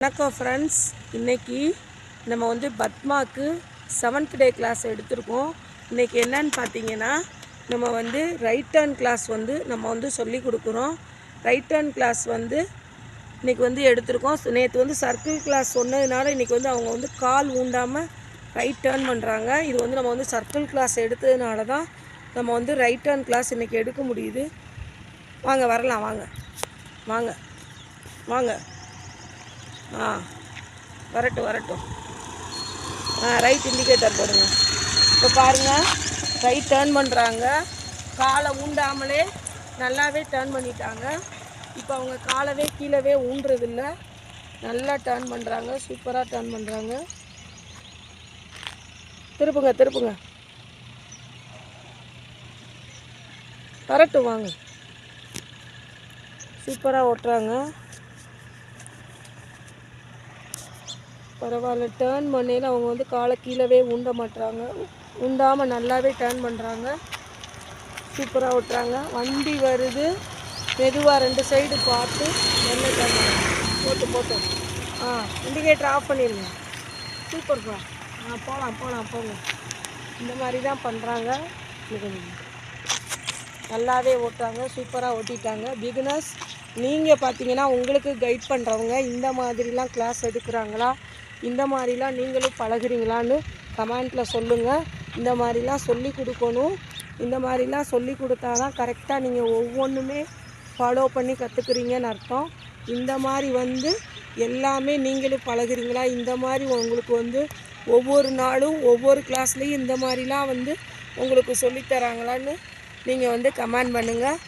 வணக்கம் ஃப்ரெண்ட்ஸ், இன்றைக்கி நம்ம வந்து பத்மாவுக்கு 7th டே கிளாஸ் எடுத்திருக்கோம். இன்றைக்கி என்னன்னு பார்த்தீங்கன்னா, நம்ம வந்து ரைட் ஹேண்ட் கிளாஸ் வந்து நம்ம வந்து சொல்லி கொடுக்குறோம். ரைட் ஹேண்ட் கிளாஸ் வந்து இன்றைக்கி வந்து எடுத்திருக்கோம். நேற்று வந்து சர்க்கிள் கிளாஸ் சொன்னதுனால இன்றைக்கி வந்து அவங்க வந்து கால் ஊண்டாமல் ரைட் டேர்ன் பண்ணுறாங்க. இது வந்து நம்ம வந்து சர்க்கிள் கிளாஸ் எடுத்ததுனால தான் நம்ம வந்து ரைட் ஹேண்ட் கிளாஸ் இன்றைக்கி எடுக்க முடியுது. வாங்க வரலாம், வாங்க வாங்க வாங்க. வரட்டும். ரைட் இண்டிகேட்டர் போடுங்க. இப்போ பாருங்கள், ரைட் டேர்ன் பண்ணுறாங்க. காலை ஊண்டாமலே நல்லாவே டேர்ன் பண்ணிட்டாங்க. இப்போ அவங்க காலவே கீழவே ஊண்டுறதில்ல, நல்லா டேர்ன் பண்ணுறாங்க. சூப்பராக டேர்ன் பண்ணுறாங்க. திருப்புங்க. வரட்டும், வாங்க. சூப்பராக ஓட்டுறாங்க. பரவாயில்ல, டேர்ன் பண்ணையில் அவங்க வந்து காலை கீழவே ஊண்ட மாட்டுறாங்க. ஊண்டாமல் நல்லாவே டேர்ன் பண்ணுறாங்க. சூப்பராக ஓட்டுறாங்க. வண்டி வருது, மெதுவாக 2 சைடு பார்த்து நல்ல டேர்ன் பண்ணுறாங்க. போட்டு இண்டிகேட்டர் ஆஃப் பண்ணிடுங்க. சூப்பர்ப்பா. போங்க. இந்த மாதிரி தான் பண்ணுறாங்க. நல்லாவே ஓட்டுறாங்க. சூப்பராக ஓட்டிட்டாங்க. பிகினர்ஸ் நீங்கள் பார்த்தீங்கன்னா, உங்களுக்கு கைட் பண்ணுறவங்க இந்த மாதிரிலாம் கிளாஸ் எடுக்கிறாங்களா, இந்த மாதிரிலாம் நீங்களும் பழகுறீங்களான்னு கமெண்ட்டில் சொல்லுங்கள். இந்த மாதிரிலாம் சொல்லி கொடுக்கணும். இந்த மாதிரிலாம் சொல்லி கொடுத்தா தான் கரெக்டாக நீங்கள் ஒவ்வொன்றுமே ஃபாலோ பண்ணி கற்றுக்குறீங்கன்னு அர்த்தம். இந்த மாதிரி வந்து எல்லாமே நீங்களும் பழகுறீங்களா, இந்த மாதிரி உங்களுக்கு வந்து ஒவ்வொரு நாளும் ஒவ்வொரு கிளாஸ்லேயும் இந்த மாதிரிலாம் வந்து உங்களுக்கு சொல்லித்தராங்களான்னு நீங்கள் வந்து கமெண்ட் பண்ணுங்கள்.